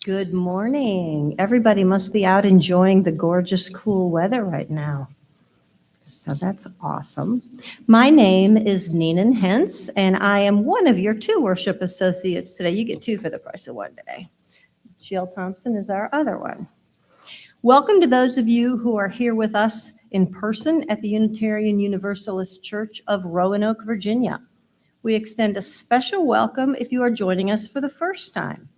Good morning. Everybody must be out enjoying the gorgeous, cool weather right now. So that's awesome. My name is Neenan Hentz, and I am one of your two worship associates today. You get two for the price of one today. Jill Thompson is our other one. Welcome to those of you who are here with us in person at the Unitarian Universalist Church of Roanoke, Virginia. We extend a special welcome if you are joining us for the first time.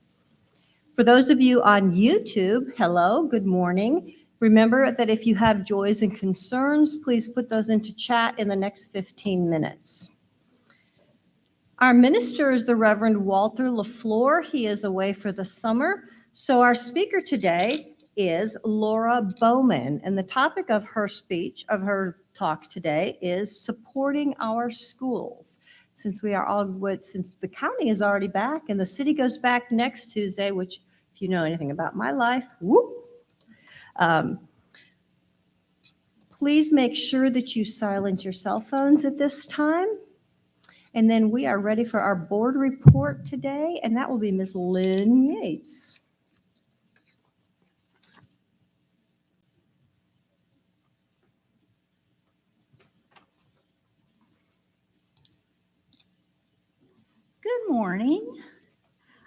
For those of you on YouTube, hello, good morning. Remember that if you have joys and concerns, please put those into chat in the next 15 minutes. Our minister is the Reverend Walter LaFleur. He is away for the summer. So our speaker today is Laura Bowman. And the topic of her speech, of her talk today, is supporting our schools. Since the county is already back and the city goes back next Tuesday, which if you know anything about my life, whoop. Please make sure that you silence your cell phones at this time. And then we are ready for our board report today, and that will be Ms. Lynn Yates. Good morning.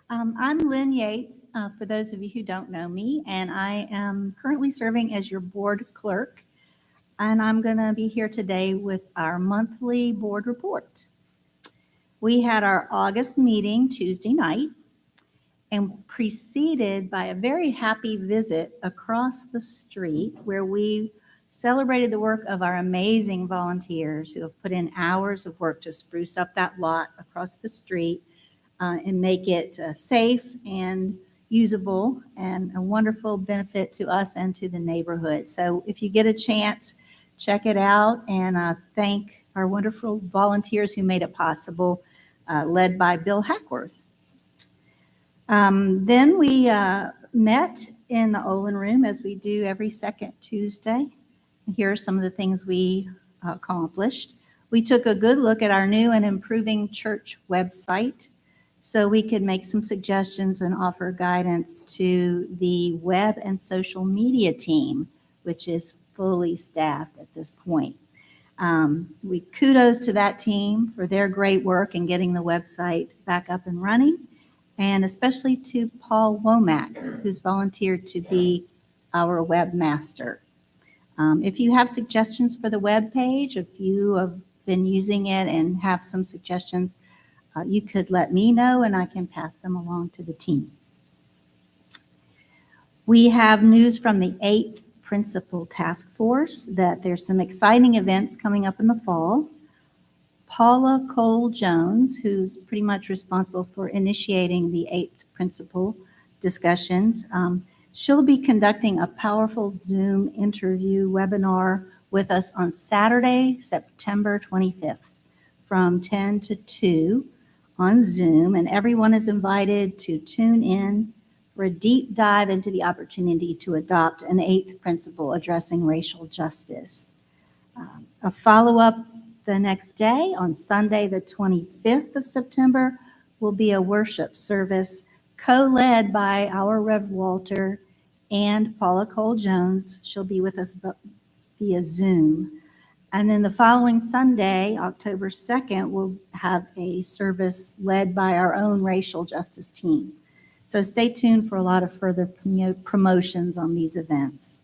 I'm Lynn Yates, for those of you who don't know me, and I am currently serving as your board clerk, and I'm going to be here today with our monthly board report. We had our August meeting Tuesday night, and preceded by a very happy visit across the street where we celebrated the work of our amazing volunteers who have put in hours of work to spruce up that lot across the street and make it safe and usable and a wonderful benefit to us and to the neighborhood. So if you get a chance, check it out and thank our wonderful volunteers who made it possible, led by Bill Hackworth. Then we met in the Olin Room as we do every second Tuesday. Here are some of the things we accomplished. We took a good look at our new and improving church website so we could make some suggestions and offer guidance to the web and social media team, which is fully staffed at this point. We kudos to that team for their great work in getting the website back up and running, and especially to Paul Womack, who's volunteered to be our webmaster. If you have suggestions for the web page, if you have been using it and have some suggestions, you could let me know and I can pass them along to the team. We have news from the 8th Principal Task Force that there's some exciting events coming up in the fall. Paula Cole-Jones, who's pretty much responsible for initiating the 8th Principal discussions, she'll be conducting a powerful Zoom interview webinar with us on Saturday, September 25th from 10 to 2 on Zoom, and everyone is invited to tune in for a deep dive into the opportunity to adopt an 8th principle addressing racial justice. A follow-up the next day on Sunday, the 25th of September, will be a worship service co-led by our Rev. Walter and Paula Cole-Jones. She'll be with us via Zoom. And then the following Sunday, October 2nd, we'll have a service led by our own racial justice team. So stay tuned for a lot of further promotions on these events.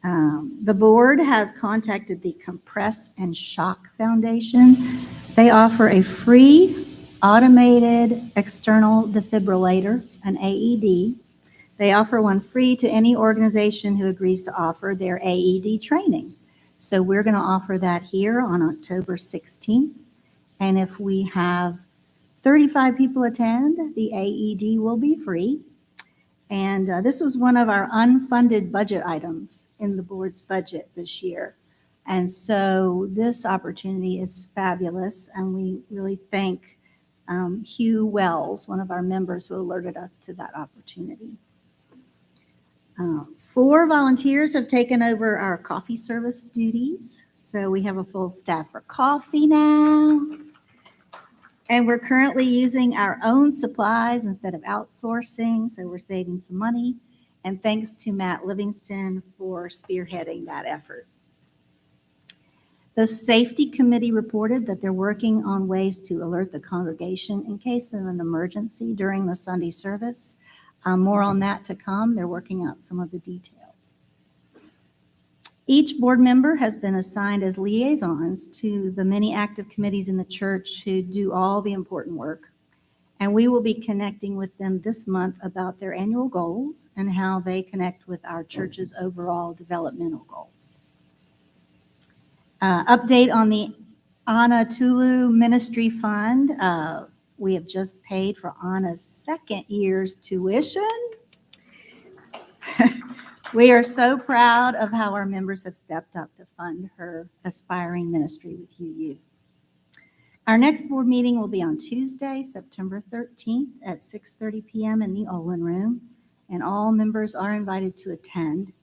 The board has contacted the Compress and Shock Foundation. They offer a free automated external defibrillator, an AED. They offer one free to any organization who agrees to offer their AED training. So we're going to offer that here on October 16th. And if we have 35 people attend, the AED will be free. And this was one of our unfunded budget items in the board's budget this year. And so this opportunity is fabulous, and we really thank Hugh Wells, one of our members who alerted us to that opportunity. 4 volunteers have taken over our coffee service duties. So we have a full staff for coffee now. And we're currently using our own supplies instead of outsourcing, so we're saving some money. And thanks to Matt Livingston for spearheading that effort. The safety committee reported that they're working on ways to alert the congregation in case of an emergency during the Sunday service. More on that to come. They're working out some of the details. Each board member has been assigned as liaisons to the many active committees in the church who do all the important work. And we will be connecting with them this month about their annual goals and how they connect with our church's overall developmental goals. Update on the Anna Tulu Ministry Fund. We have just paid for Anna's second year's tuition. We are so proud of how our members have stepped up to fund her aspiring ministry with UU. Our next board meeting will be on Tuesday, September 13th at 6:30 p.m. in the Olin Room, and all members are invited to attend.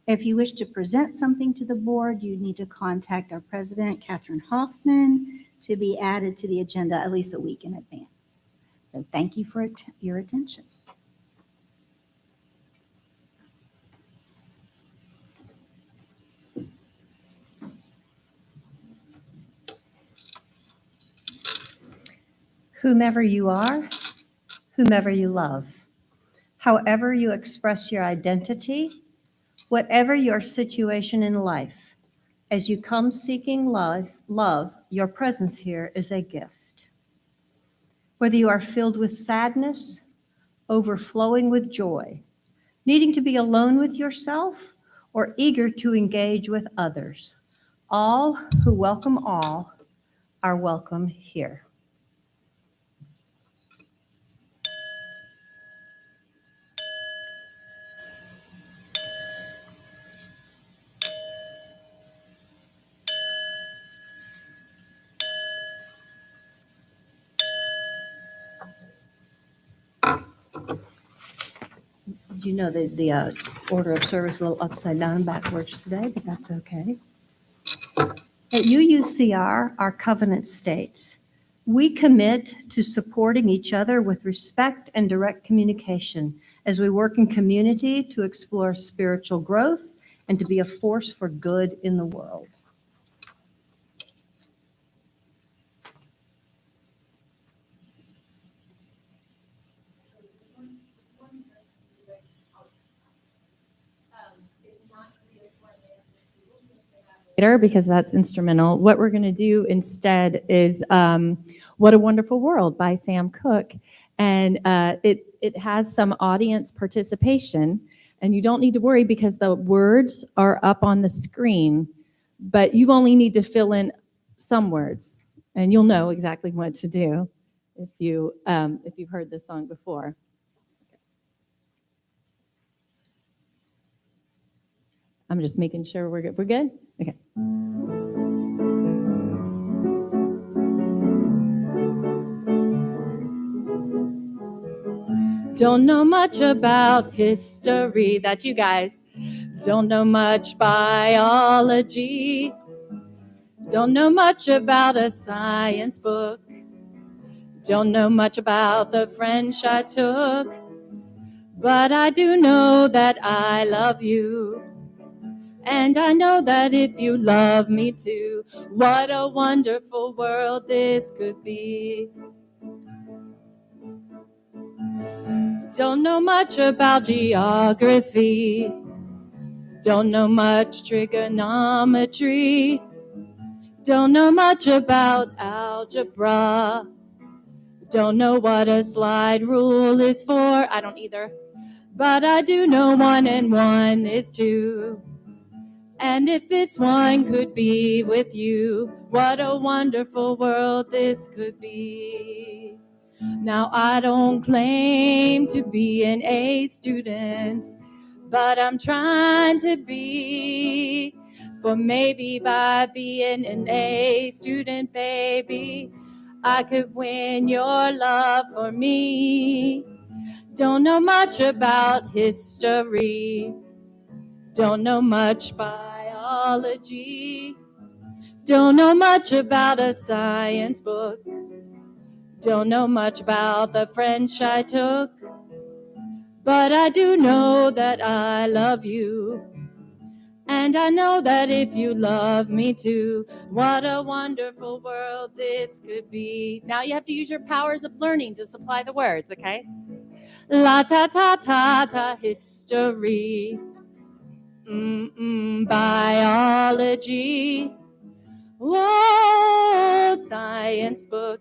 If you wish to present something to the board, you need to contact our president, Catherine Hoffman, to be added to the agenda at least a week in advance. So thank you for your attention. Whomever you are, whomever you love, however you express your identity, whatever your situation in life, as you come seeking love, your presence here is a gift. Whether you are filled with sadness, overflowing with joy, needing to be alone with yourself, or eager to engage with others, all who welcome all are welcome here. You know the order of service a little upside down and backwards today, but that's okay. At UUCR, our covenant states, we commit to supporting each other with respect and direct communication as we work in community to explore spiritual growth and to be a force for good in the world. Because that's instrumental. What we're going to do instead is What a Wonderful World by Sam Cooke. And it has some audience participation. And you don't need to worry because the words are up on the screen. But you only need to fill in some words. And you'll know exactly what to do if you've heard this song before. I'm just making sure we're good. We're good? Okay. Don't know much about history, that you guys. Don't know much biology. Don't know much about a science book. Don't know much about the French I took. But I do know that I love you. And I know that if you love me too, what a wonderful world this could be. Don't know much about geography. Don't know much trigonometry. Don't know much about algebra. Don't know what a slide rule is for. I don't either. But I do know 1 and 1 is 2. And if this one could be with you, what a wonderful world this could be. Now I don't claim to be an A student, but I'm trying to be. For maybe by being an A student, baby, I could win your love for me. Don't know much about history, don't know much biology, don't know much about a science book, don't know much about the French I took, but I do know that I love you. And I know that if you love me too, what a wonderful world this could be. Now you have to use your powers of learning to supply the words, okay? La ta ta ta ta history. Biology. Whoa, science book.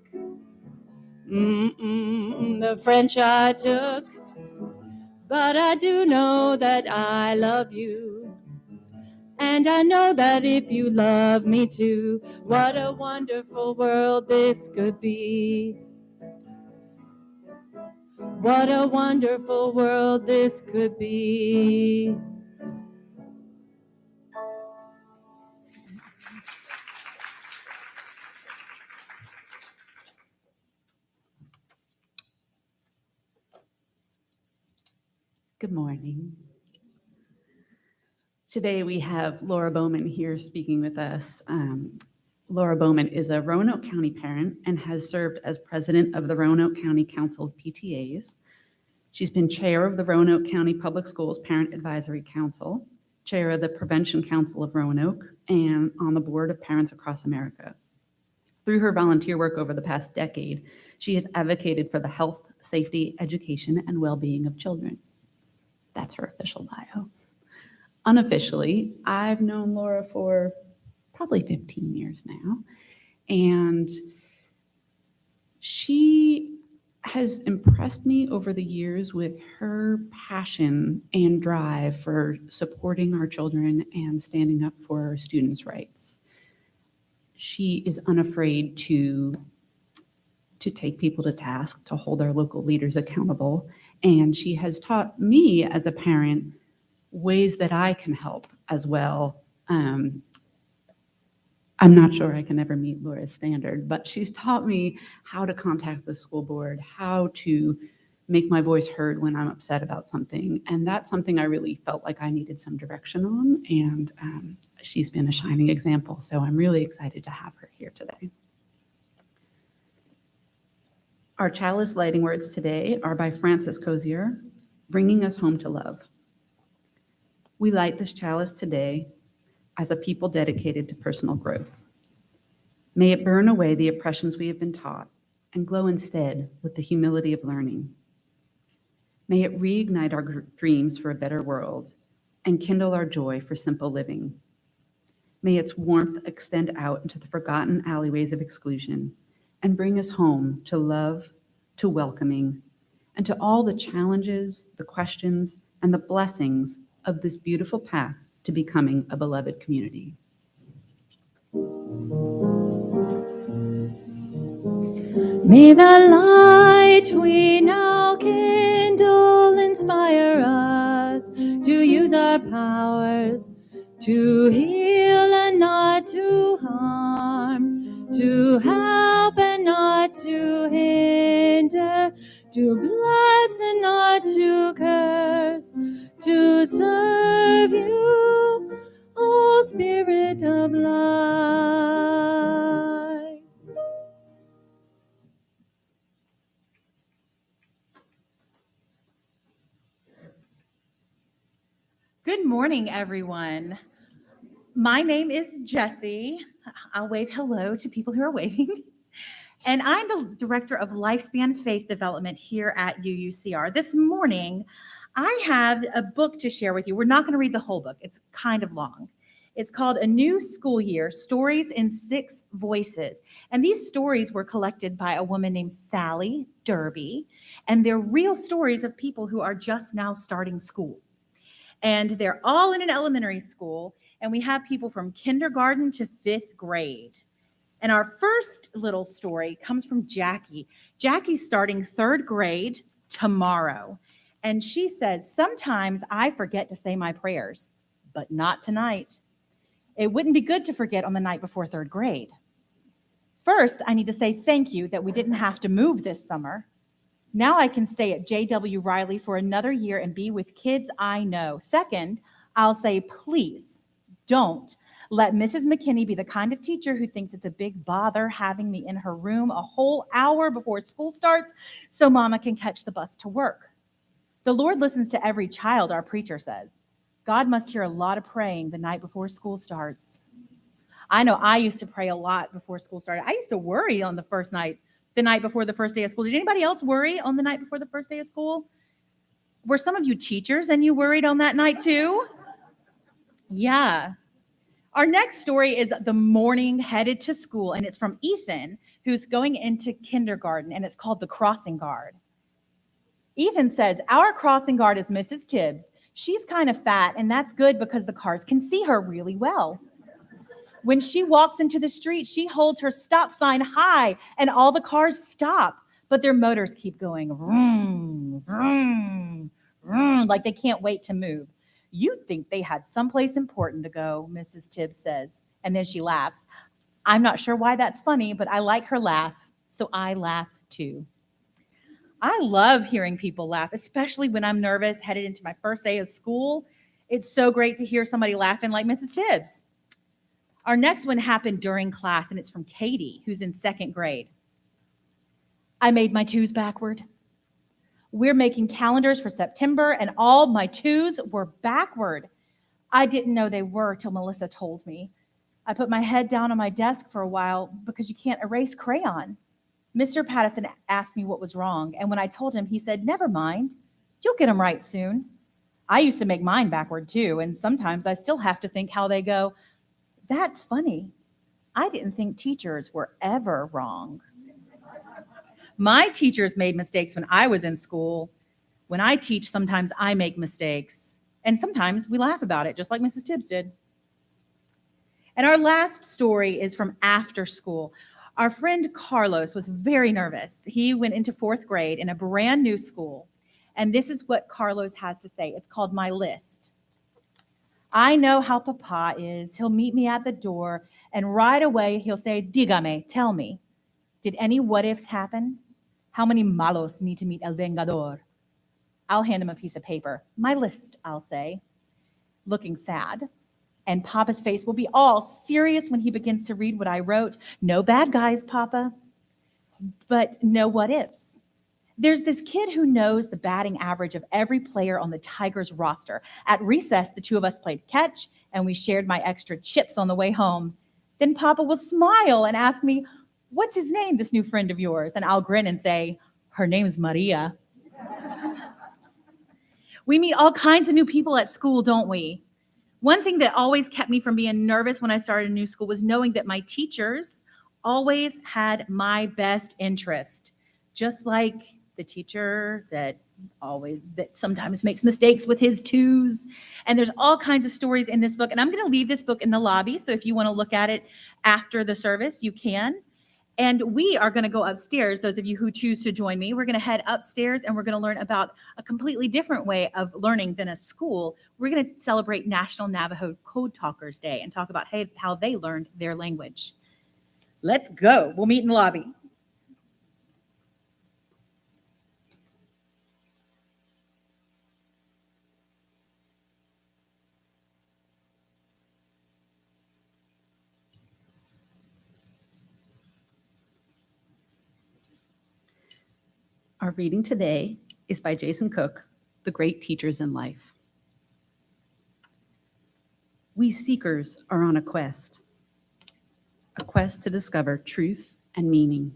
The French I took. But I do know that I love you. And I know that if you love me too, what a wonderful world this could be. What a wonderful world this could be. Good morning. Today we have Laura Bowman here speaking with us. Laura Bowman is a Roanoke County parent and has served as president of the Roanoke County Council of PTAs. She's been chair of the Roanoke County Public Schools Parent Advisory Council, chair of the Prevention Council of Roanoke, and on the board of Parents Across America. Through her volunteer work over the past decade, she has advocated for the health, safety, education, and well-being of children. That's her official bio. Unofficially, I've known Laura for probably 15 years now, and she has impressed me over the years with her passion and drive for supporting our children and standing up for our students' rights. She is unafraid to take people to task, to hold our local leaders accountable, and she has taught me as a parent ways that I can help as well. I'm not sure I can ever meet Laura's standard, but she's taught me how to contact the school board, how to make my voice heard when I'm upset about something. And that's something I really felt like I needed some direction on. And she's been a shining example. So I'm really excited to have her here today. Our chalice lighting words today are by Francis Cozier, Bringing Us Home to Love. We light this chalice today as a people dedicated to personal growth. May it burn away the oppressions we have been taught and glow instead with the humility of learning. May it reignite our dreams for a better world and kindle our joy for simple living. May its warmth extend out into the forgotten alleyways of exclusion and bring us home to love, to welcoming, and to all the challenges, the questions, and the blessings of this beautiful path to becoming a beloved community. May the light we now kindle inspire us to use our powers to heal and not to harm, to help and not to hinder, to bless and not to curse, to serve you, O Spirit of light. Good morning, everyone. My name is Jessie. I'll wave hello to people who are waving. And I'm the Director of Lifespan Faith Development here at UUCR. This morning, I have a book to share with you. We're not going to read the whole book. It's kind of long. It's called A New School Year, Stories in 6 Voices. And these stories were collected by a woman named Sally Derby. And they're real stories of people who are just now starting school. And they're all in an elementary school. And we have people from kindergarten to 5th grade. And our first little story comes from Jackie. Jackie's starting 3rd grade tomorrow. And she says, sometimes I forget to say my prayers, but not tonight. It wouldn't be good to forget on the night before 3rd grade. First, I need to say thank you that we didn't have to move this summer. Now I can stay at J.W. Riley for another year and be with kids I know. Second, I'll say, please don't let Mrs. McKinney be the kind of teacher who thinks it's a big bother having me in her room a whole hour before school starts so Mama can catch the bus to work. The Lord listens to every child, our preacher says. God must hear a lot of praying the night before school starts. I know I used to pray a lot before school started. I used to worry on the night before the first day of school. Did anybody else worry on the night before the first day of school? Were some of you teachers and you worried on that night too? Yeah. Our next story is the morning headed to school, and it's from Ethan, who's going into kindergarten, and it's called The Crossing Guard. Ethan says, our crossing guard is Mrs. Tibbs. She's kind of fat, and that's good because the cars can see her really well. When she walks into the street, she holds her stop sign high, and all the cars stop, but their motors keep going vroom, vroom, vroom, like they can't wait to move. You'd think they had someplace important to go, Mrs. Tibbs says, and then she laughs. I'm not sure why that's funny, but I like her laugh, so I laugh too. I love hearing people laugh, especially when I'm nervous, headed into my first day of school. It's so great to hear somebody laughing like Mrs. Tibbs. Our next one happened during class, and it's from Katie, who's in 2nd grade. I made my twos backward. We're making calendars for September, and all my twos were backward. I didn't know they were till Melissa told me. I put my head down on my desk for a while because you can't erase crayon. Mr. Pattison asked me what was wrong, and when I told him, he said, never mind. You'll get them right soon. I used to make mine backward too, and sometimes I still have to think how they go. That's funny. I didn't think teachers were ever wrong. My teachers made mistakes when I was in school. When I teach, sometimes I make mistakes, and sometimes we laugh about it, just like Mrs. Tibbs did. And our last story is from after school. Our friend Carlos was very nervous. He went into 4th grade in a brand new school, and this is what Carlos has to say. It's called My List. I know how Papa is. He'll meet me at the door, and right away he'll say, dígame, tell me. Did any what-ifs happen? How many malos need to meet El Vengador? I'll hand him a piece of paper. My list, I'll say, looking sad. And Papa's face will be all serious when he begins to read what I wrote. No bad guys, Papa, but no what-ifs. There's this kid who knows the batting average of every player on the Tigers roster. At recess, the two of us played catch, and we shared my extra chips on the way home. Then Papa will smile and ask me, what's his name, this new friend of yours? And I'll grin and say, her name's Maria. We meet all kinds of new people at school, don't we? One thing that always kept me from being nervous when I started a new school was knowing that my teachers always had my best interest, just like the teacher that sometimes makes mistakes with his twos. And there's all kinds of stories in this book. And I'm going to leave this book in the lobby. So if you want to look at it after the service, you can. And we are going to go upstairs. Those of you who choose to join me, we're going to head upstairs and we're going to learn about a completely different way of learning than a school. We're going to celebrate National Navajo Code Talkers Day and talk about how they learned their language. Let's go. We'll meet in the lobby. Our reading today is by Jason Cook, The Great Teachers in Life. We seekers are on a quest to discover truth and meaning.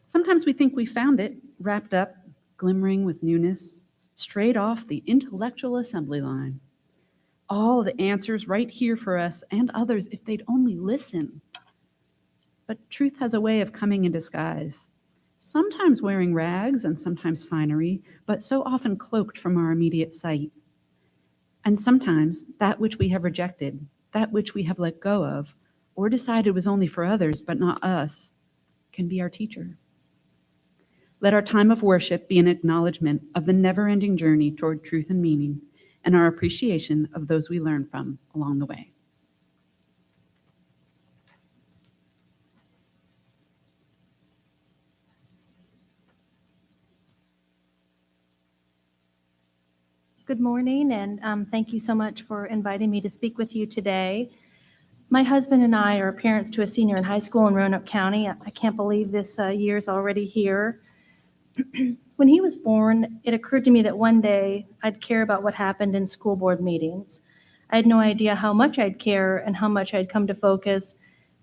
Sometimes we think we found it, wrapped up, glimmering with newness, straight off the intellectual assembly line. All the answers right here for us and others if they'd only listen. But truth has a way of coming in disguise, sometimes wearing rags and sometimes finery, but so often cloaked from our immediate sight. And sometimes that which we have rejected, that which we have let go of, or decide it was only for others but not us can be our teacher. Let our time of worship be an acknowledgement of the never-ending journey toward truth and meaning, and our appreciation of those we learn from along the way. Good morning, and thank you so much for inviting me to speak with you today. My husband and I are parents to a senior in high school in Roanoke County. I can't believe this year's already here. When he was born, it occurred to me that one day I'd care about what happened in school board meetings. I had no idea how much I'd care and how much I'd come to focus,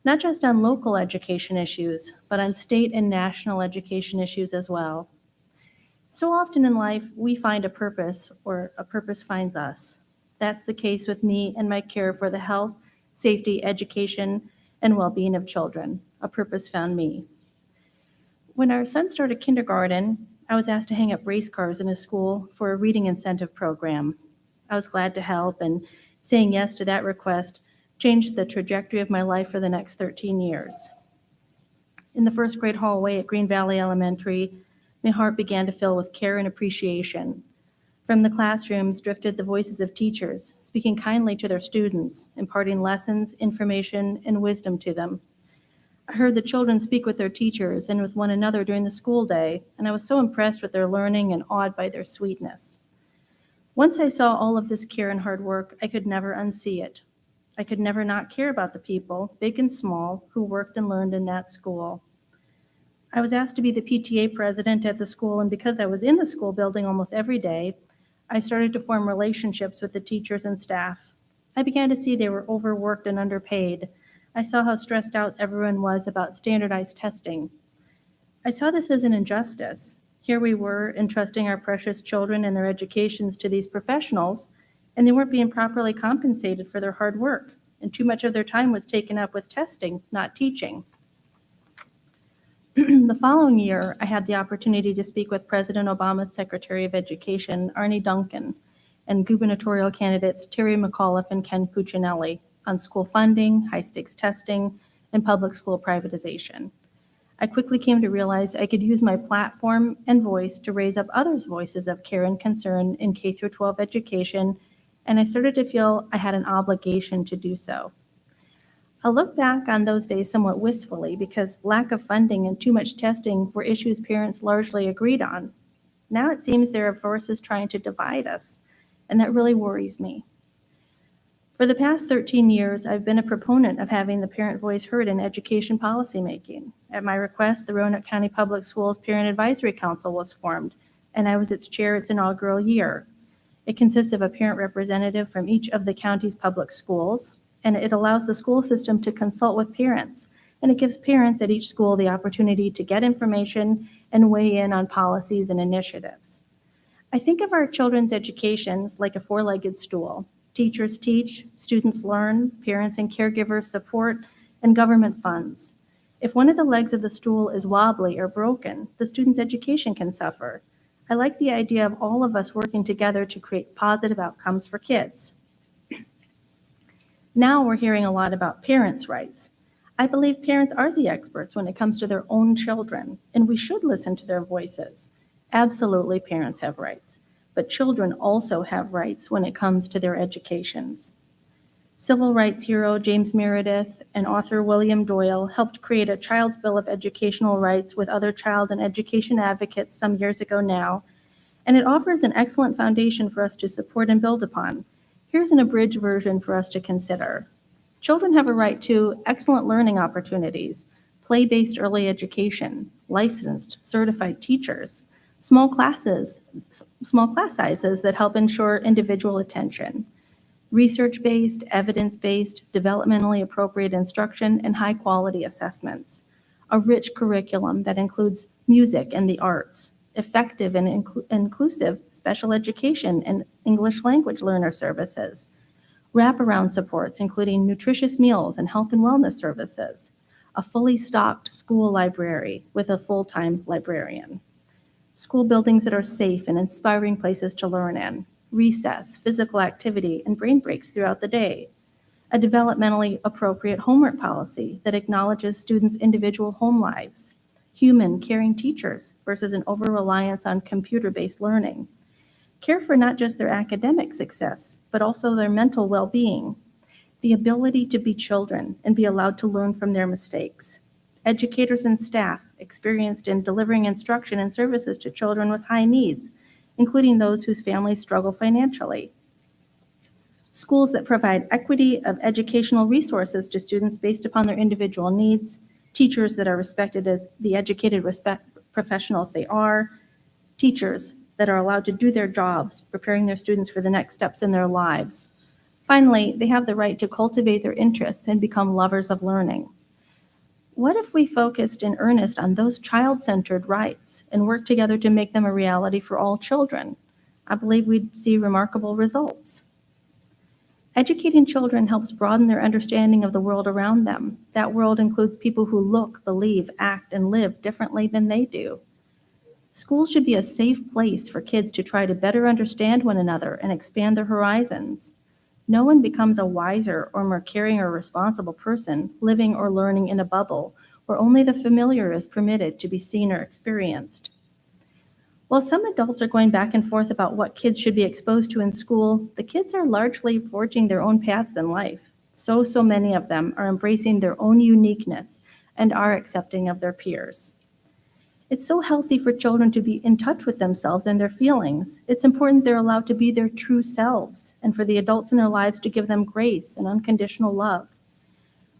not just on local education issues, but on state and national education issues as well. So often in life, we find a purpose, or a purpose finds us. That's the case with me and my care for the health, safety, education, and well-being of children. A purpose found me. When our son started kindergarten, I was asked to hang up race cars in his school for a reading incentive program. I was glad to help, and saying yes to that request changed the trajectory of my life for the next 13 years. In the first grade hallway at Green Valley Elementary, my heart began to fill with care and appreciation. From the classrooms drifted the voices of teachers, speaking kindly to their students, imparting lessons, information, and wisdom to them. I heard the children speak with their teachers and with one another during the school day, and I was so impressed with their learning and awed by their sweetness. Once I saw all of this care and hard work, I could never unsee it. I could never not care about the people, big and small, who worked and learned in that school. I was asked to be the PTA president at the school, and because I was in the school building almost every day, I started to form relationships with the teachers and staff. I began to see they were overworked and underpaid. I saw how stressed out everyone was about standardized testing. I saw this as an injustice. Here we were entrusting our precious children and their educations to these professionals, and they weren't being properly compensated for their hard work, and too much of their time was taken up with testing, not teaching. The following year, I had the opportunity to speak with President Obama's Secretary of Education, Arne Duncan, and gubernatorial candidates Terry McAuliffe and Ken Cuccinelli on school funding, high-stakes testing, and public school privatization. I quickly came to realize I could use my platform and voice to raise up others' voices of care and concern in K-12 education, and I started to feel I had an obligation to do so. I look back on those days somewhat wistfully because lack of funding and too much testing were issues parents largely agreed on. Now it seems there are forces trying to divide us, and that really worries me. For the past 13 years, I've been a proponent of having the parent voice heard in education policymaking. At my request, the Roanoke County Public Schools Parent Advisory Council was formed, and I was its chair its inaugural year. It consists of a parent representative from each of the county's public schools, and it allows the school system to consult with parents, and it gives parents at each school the opportunity to get information and weigh in on policies and initiatives. I think of our children's educations like a four-legged stool. Teachers teach, students learn, parents and caregivers support, and government funds. If one of the legs of the stool is wobbly or broken, the student's education can suffer. I like the idea of all of us working together to create positive outcomes for kids. Now we're hearing a lot about parents' rights. I believe parents are the experts when it comes to their own children, and we should listen to their voices. Absolutely, parents have rights, but children also have rights when it comes to their educations. Civil rights hero James Meredith and author William Doyle helped create a Child's Bill of Educational Rights with other child and education advocates some years ago now, and it offers an excellent foundation for us to support and build upon. Here's an abridged version for us to consider. Children have a right to excellent learning opportunities, play-based early education, licensed, certified teachers, small class sizes that help ensure individual attention, research-based, evidence-based, developmentally appropriate instruction, and high-quality assessments, a rich curriculum that includes music and the arts, effective and inclusive special education and English language learner services, wraparound supports including nutritious meals and health and wellness services, a fully stocked school library with a full-time librarian, school buildings that are safe and inspiring places to learn in, recess, physical activity, and brain breaks throughout the day, a developmentally appropriate homework policy that acknowledges students' individual home lives, human, caring teachers versus an over-reliance on computer-based learning, care for not just their academic success, but also their mental well-being, the ability to be children and be allowed to learn from their mistakes, educators and staff experienced in delivering instruction and services to children with high needs, including those whose families struggle financially, schools that provide equity of educational resources to students based upon their individual needs, teachers that are respected as the educated professionals they are, teachers that are allowed to do their jobs, preparing their students for the next steps in their lives. Finally, they have the right to cultivate their interests and become lovers of learning. What if we focused in earnest on those child-centered rights and worked together to make them a reality for all children? I believe we'd see remarkable results. Educating children helps broaden their understanding of the world around them. That world includes people who look, believe, act, and live differently than they do. Schools should be a safe place for kids to try to better understand one another and expand their horizons. No one becomes a wiser or more caring or responsible person living or learning in a bubble where only the familiar is permitted to be seen or experienced. While some adults are going back and forth about what kids should be exposed to in school, the kids are largely forging their own paths in life. So many of them are embracing their own uniqueness and are accepting of their peers. It's so healthy for children to be in touch with themselves and their feelings. It's important they're allowed to be their true selves and for the adults in their lives to give them grace and unconditional love.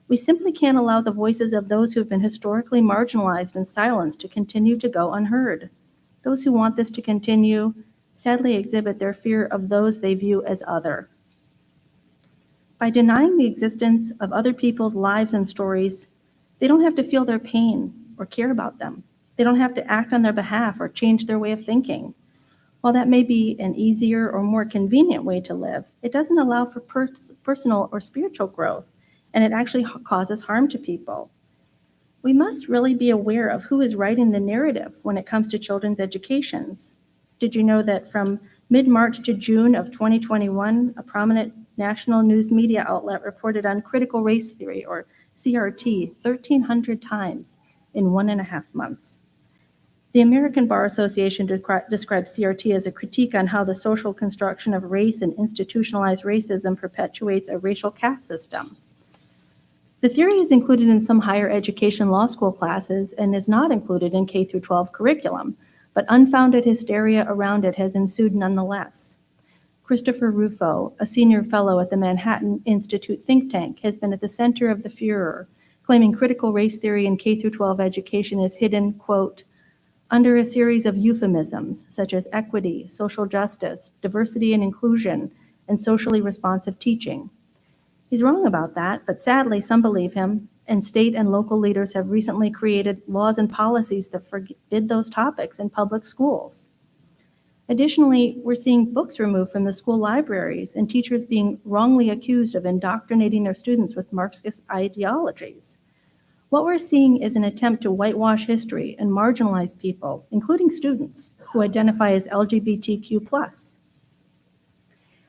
We simply can't allow the voices of those who have been historically marginalized and silenced to continue to go unheard. Those who want this to continue sadly exhibit their fear of those they view as other. By denying the existence of other people's lives and stories, they don't have to feel their pain or care about them. They don't have to act on their behalf or change their way of thinking. While that may be an easier or more convenient way to live, it doesn't allow for personal or spiritual growth, and it actually causes harm to people. We must really be aware of who is writing the narrative when it comes to children's educations. Did you know that from mid-March to June of 2021, a prominent national news media outlet reported on critical race theory, or CRT, 1,300 times in 1.5 months? The American Bar Association describes CRT as a critique on how the social construction of race and institutionalized racism perpetuates a racial caste system. The theory is included in some higher education law school classes and is not included in K-12 curriculum, but unfounded hysteria around it has ensued nonetheless. Christopher Rufo, a senior fellow at the Manhattan Institute think tank, has been at the center of the furor, claiming critical race theory in K-12 education is hidden, quote, under a series of euphemisms such as equity, social justice, diversity and inclusion, and socially responsive teaching. He's wrong about that, but sadly, some believe him, and state and local leaders have recently created laws and policies that forbid those topics in public schools. Additionally, we're seeing books removed from the school libraries and teachers being wrongly accused of indoctrinating their students with Marxist ideologies. What we're seeing is an attempt to whitewash history and marginalize people, including students, who identify as LGBTQ+.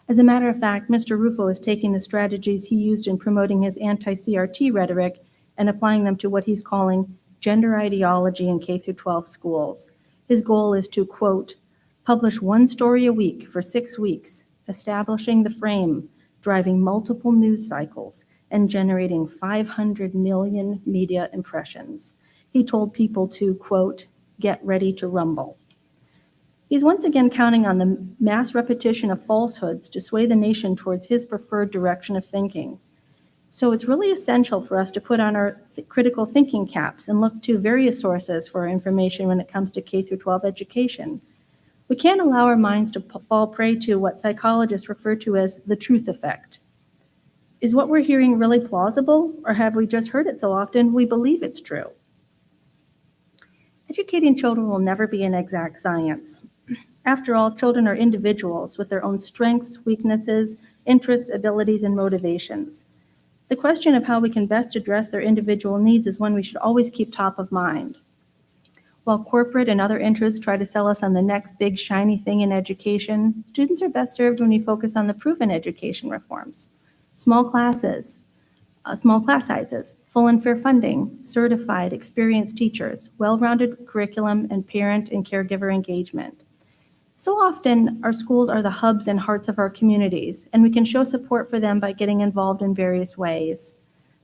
As a matter of fact, Mr. Rufo is taking the strategies he used in promoting his anti-CRT rhetoric and applying them to what he's calling gender ideology in K-12 schools. His goal is to, quote, publish one story a week for 6 weeks, establishing the frame, driving multiple news cycles, and generating 500 million media impressions. He told people to, quote, get ready to rumble. He's once again counting on the mass repetition of falsehoods to sway the nation towards his preferred direction of thinking. So it's really essential for us to put on our critical thinking caps and look to various sources for information when it comes to K-12 education. We can't allow our minds to fall prey to what psychologists refer to as the truth effect. Is what we're hearing really plausible, or have we just heard it so often we believe it's true? Educating children will never be an exact science. After all, children are individuals with their own strengths, weaknesses, interests, abilities, and motivations. The question of how we can best address their individual needs is one we should always keep top of mind. While corporate and other interests try to sell us on the next big shiny thing in education, students are best served when we focus on the proven education reforms. Small classes, small class sizes, full and fair funding, certified, experienced teachers, well-rounded curriculum, and parent and caregiver engagement. So often, our schools are the hubs and hearts of our communities, and we can show support for them by getting involved in various ways.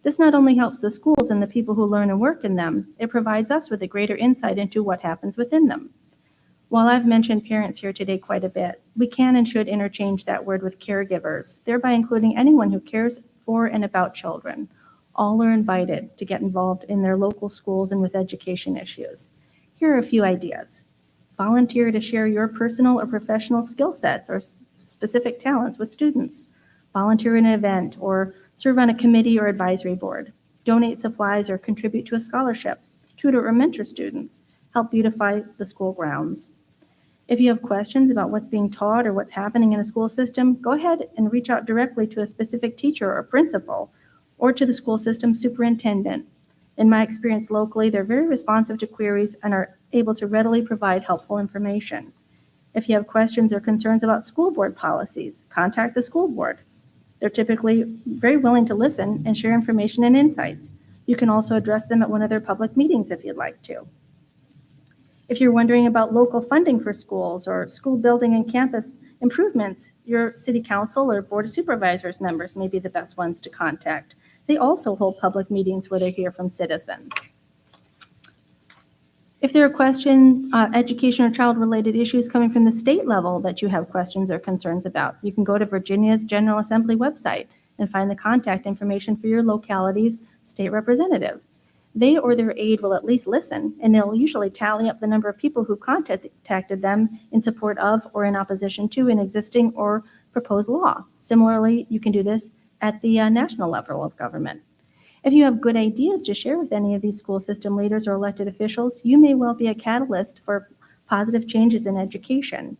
This not only helps the schools and the people who learn and work in them, it provides us with a greater insight into what happens within them. While I've mentioned parents here today quite a bit, we can and should interchange that word with caregivers, thereby including anyone who cares for and about children. All are invited to get involved in their local schools and with education issues. Here are a few ideas. Volunteer to share your personal or professional skill sets or specific talents with students. Volunteer in an event or serve on a committee or advisory board. Donate supplies or contribute to a scholarship. Tutor or mentor students. Help beautify the school grounds. If you have questions about what's being taught or what's happening in a school system, go ahead and reach out directly to a specific teacher or principal or to the school system superintendent. In my experience locally, they're very responsive to queries and are able to readily provide helpful information. If you have questions or concerns about school board policies, contact the school board. They're typically very willing to listen and share information and insights. You can also address them at one of their public meetings if you'd like to. If you're wondering about local funding for schools or school building and campus improvements, your city council or board of supervisors members may be the best ones to contact. They also hold public meetings where they hear from citizens. If there are questions, education or child-related issues coming from the state level that you have questions or concerns about, you can go to Virginia's General Assembly website and find the contact information for your locality's state representative. They or their aide will at least listen, and they'll usually tally up the number of people who contacted them in support of or in opposition to an existing or proposed law. Similarly, you can do this at the national level of government. If you have good ideas to share with any of these school system leaders or elected officials, you may well be a catalyst for positive changes in education.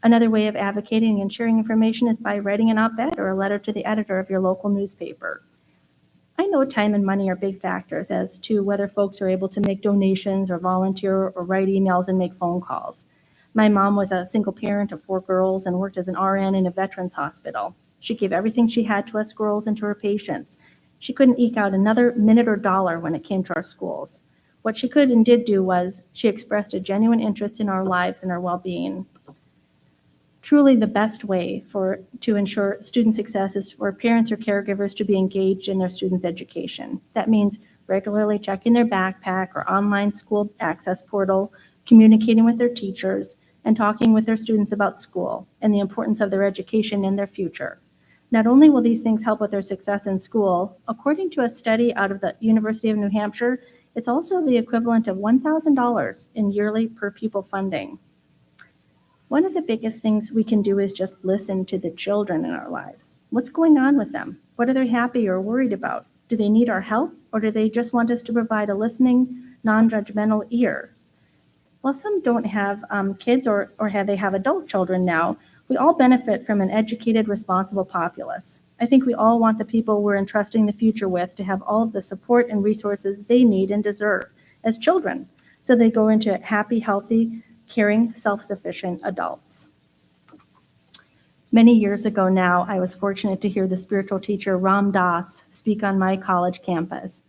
Another way of advocating and sharing information is by writing an op-ed or a letter to the editor of your local newspaper. I know time and money are big factors as to whether folks are able to make donations or volunteer or write emails and make phone calls. My mom was a single parent of 4 girls and worked as an RN in a veterans hospital. She gave everything she had to us girls and to her patients. She couldn't eke out another minute or dollar when it came to our schools. What she could and did do was she expressed a genuine interest in our lives and our well-being. Truly the best way to ensure student success is for parents or caregivers to be engaged in their students' education. That means regularly checking their backpack or online school access portal, communicating with their teachers, and talking with their students about school and the importance of their education in their future. Not only will these things help with their success in school, according to a study out of the University of New Hampshire, it's also the equivalent of $1,000 in yearly per pupil funding. One of the biggest things we can do is just listen to the children in our lives. What's going on with them? What are they happy or worried about? Do they need our help, or do they just want us to provide a listening, non-judgmental ear? While some don't have kids or they have adult children now, we all benefit from an educated, responsible populace. I think we all want the people we're entrusting the future with to have all of the support and resources they need and deserve as children, so they grow into happy, healthy, caring, self-sufficient adults. Many years ago now, I was fortunate to hear the spiritual teacher Ram Dass speak on my college campus.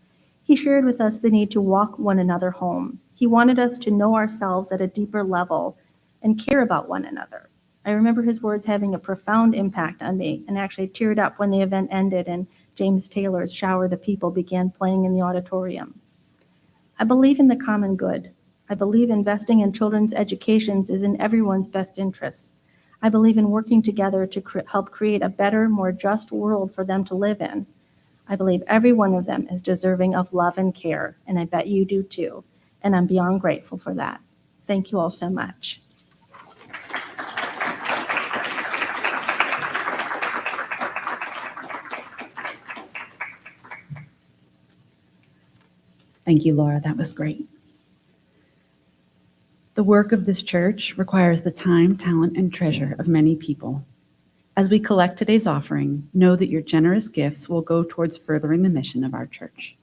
He shared with us the need to walk one another home. He wanted us to know ourselves at a deeper level and care about one another. I remember his words having a profound impact on me and actually teared up when the event ended and James Taylor's Shower the People began playing in the auditorium. I believe in the common good. I believe investing in children's educations is in everyone's best interests. I believe in working together to help create a better, more just world for them to live in. I believe every one of them is deserving of love and care, and I bet you do too. And I'm beyond grateful for that. Thank you all so much. Thank you, Laura. That was great. The work of this church requires the time, talent, and treasure of many people. As we collect today's offering, know that your generous gifts will go towards furthering the mission of our church.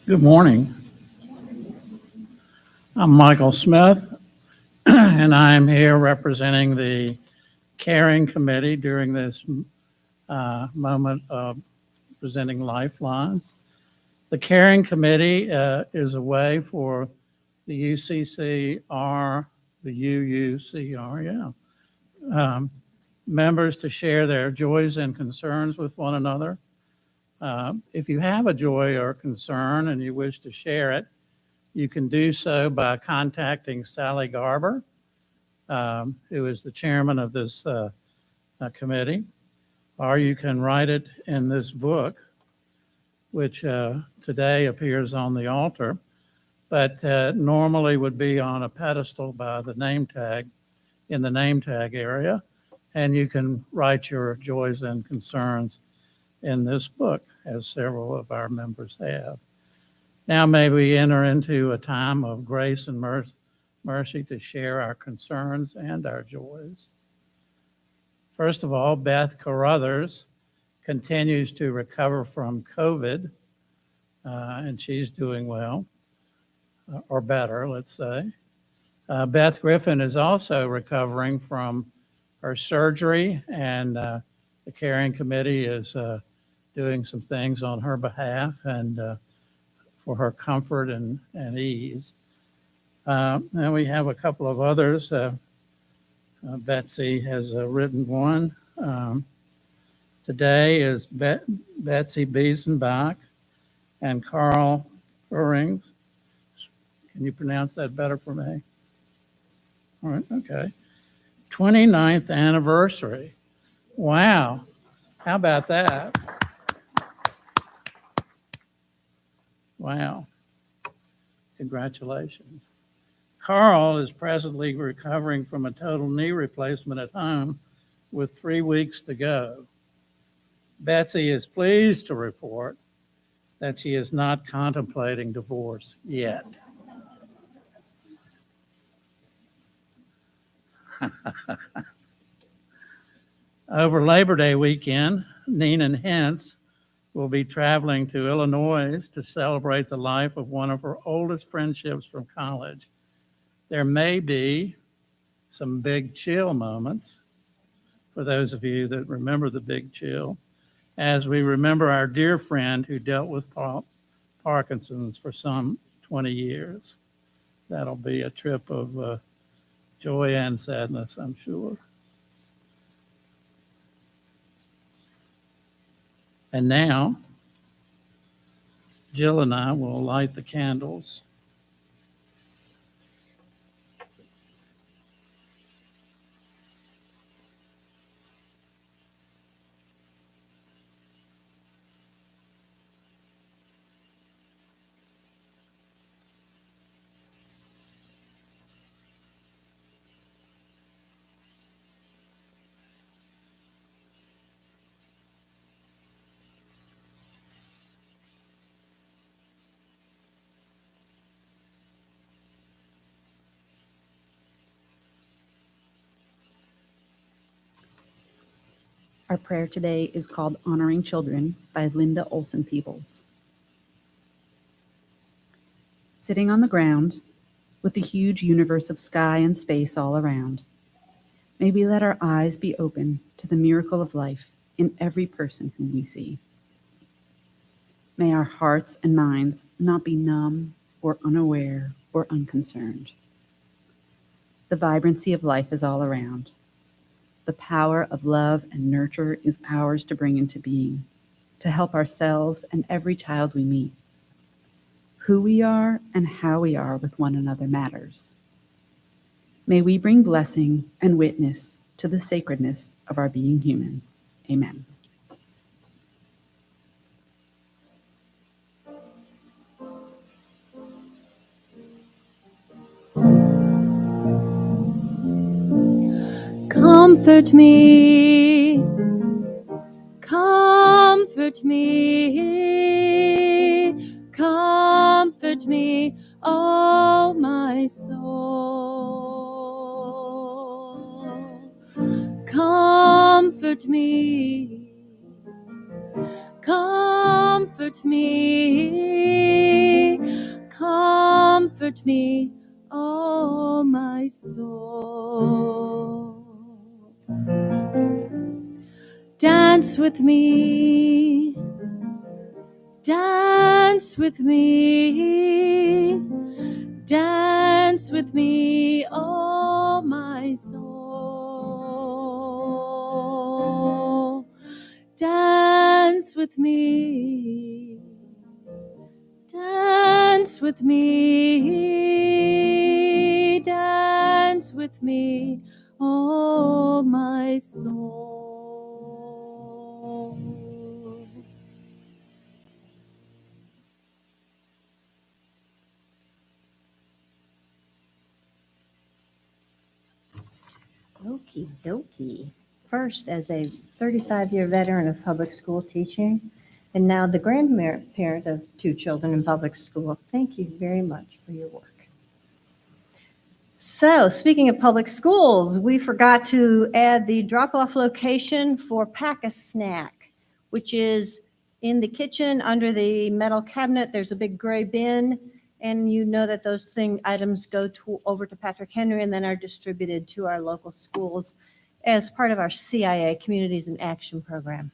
Good morning. I'm Michael Smith, and I'm here representing the Caring Committee during this moment of presenting lifelines. The Caring Committee is a way for the UCCR, the UUCR, members to share their joys and concerns with one another. If you have a joy or concern and you wish to share it, you can do so by contacting Sally Garber, who is the chairman of this committee, or you can write it in this book, which today appears on the altar, but normally would be on a pedestal by the name tag, in the name tag area. And you can write your joys and concerns in this book, as several of our members have. Now may we enter into a time of grace and mercy to share our concerns and our joys. First of all, Beth Carruthers continues to recover from COVID, and she's doing well, or better, let's say. Beth Griffin is also recovering from her surgery, and the Caring Committee is doing some things on her behalf and for her comfort and ease. And we have a couple of others. Betsy has written one. Today is Betsy Biesenbach and Carl Furings. Can you pronounce that better for me? All right, okay. 29th anniversary. Wow, how about that? Wow, congratulations. Carl is presently recovering from a total knee replacement at home with 3 weeks to go. Betsy is pleased to report that she is not contemplating divorce yet. Over Labor Day weekend, Nina Hentz will be traveling to Illinois to celebrate the life of one of her oldest friendships from college. There may be some big chill moments for those of you that remember the big chill, as we remember our dear friend who dealt with Parkinson's for some 20 years. That'll be a trip of joy and sadness, I'm sure. And now, Jill and I will light the candles. Our prayer today is called Honoring Children by Linda Olson Peebles. Sitting on the ground with the huge universe of sky and space all around, may we let our eyes be open to the miracle of life in every person whom we see. May our hearts and minds not be numb or unaware or unconcerned. The vibrancy of life is all around. The power of love and nurture is ours to bring into being, to help ourselves and every child we meet. Who we are and how we are with one another matters. May we bring blessing and witness to the sacredness of our being human. Amen. Comfort me, comfort me, comfort me, oh my soul. Comfort me, comfort me, comfort me, oh my soul. Dance with me, dance with me, dance with me, oh my soul. Dance with me, dance with me, dance with me, oh my soul. Okie dokie. First, as a 35-year veteran of public school teaching, and now the grandparent of 2 children in public school, thank you very much for your work. So, speaking of public schools, we forgot to add the drop-off location for Pack a Snack, which is in the kitchen under the metal cabinet. There's a big gray bin, and you know that those items go over to Patrick Henry and then are distributed to our local schools as part of our CIA, Communities in Action program.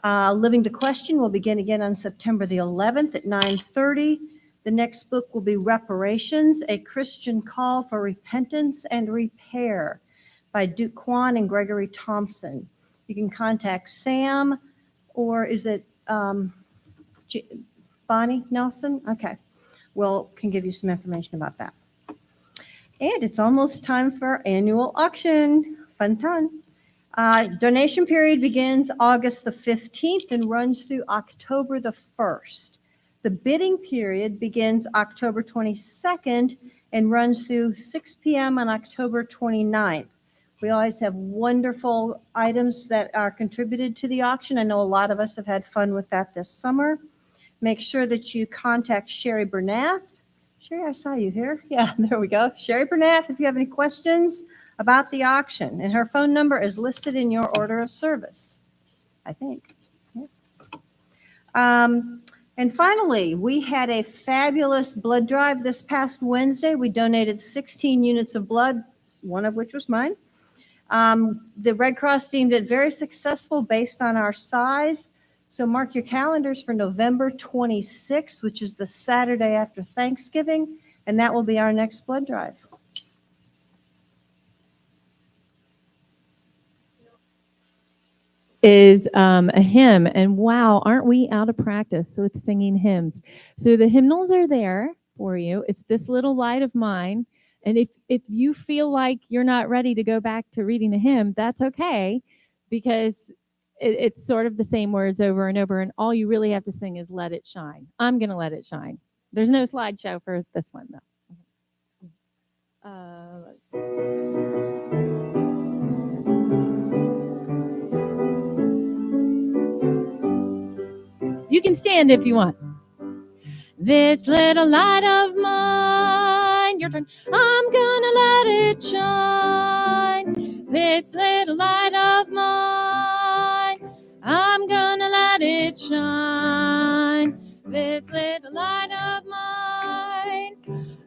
Living to Question will begin again on September the 11th at 9:30. The next book will be Reparations, A Christian Call for Repentance and Repair by Duke Kwan and Gregory Thompson. You can contact Sam, or is it Bonnie Nelson? Okay. Can give you some information about that. And it's almost time for our annual auction. Fun time. Donation period begins August the 15th and runs through October the 1st. The bidding period begins October 22nd and runs through 6 p.m. on October 29th. We always have wonderful items that are contributed to the auction. I know a lot of us have had fun with that this summer. Make sure that you contact Sherry Bernath. Sherry, I saw you here. Yeah, there we go. Sherry Bernath, if you have any questions about the auction. And her phone number is listed in your order of service, I think. Yeah. And finally, we had a fabulous blood drive this past Wednesday. We donated 16 units of blood, one of which was mine. The Red Cross deemed it very successful based on our size. So mark your calendars for November 26th, which is the Saturday after Thanksgiving, and that will be our next blood drive. Is a hymn, and wow, aren't we out of practice with singing hymns? So the hymnals are there for you. It's This Little Light of Mine, and if you feel like you're not ready to go back to reading a hymn, that's okay, because it's sort of the same words over and over, and all you really have to sing is Let It Shine. I'm gonna let it shine. There's no slideshow for this one though. You can stand if you want. This little light of mine, your turn. I'm gonna let it shine. This little light of mine, I'm gonna let it shine. This little light of mine,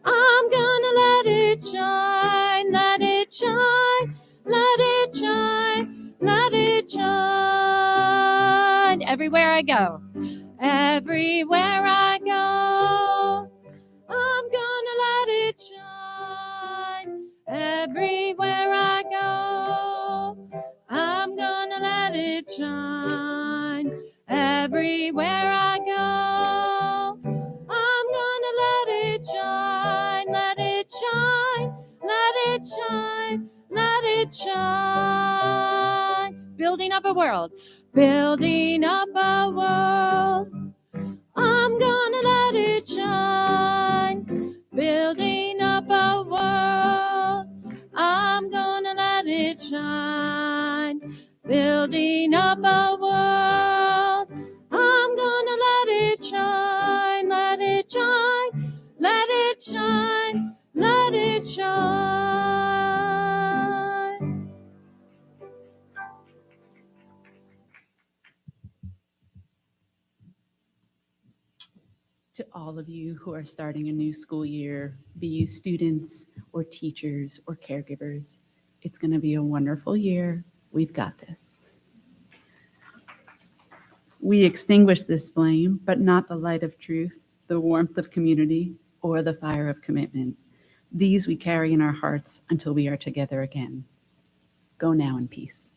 I'm gonna let it shine. Let it shine. Let it shine. Let it shine. Everywhere I go. Everywhere I go, I'm gonna let it shine. Everywhere I go, I'm gonna let it shine. Everywhere I go, I'm gonna let it shine. Let it shine. Let it shine. Let it shine. Building up a world. Building up a world, I'm gonna let it shine. Building up a world, I'm gonna let it shine. Building up a world, I'm gonna let it shine. Let it shine. Let it shine. Let it shine. To all of you who are starting a new school year, be you students or teachers or caregivers, it's going to be a wonderful year. We've got this. We extinguish this flame, but not the light of truth, the warmth of community, or the fire of commitment. These we carry in our hearts until we are together again. Go now in peace.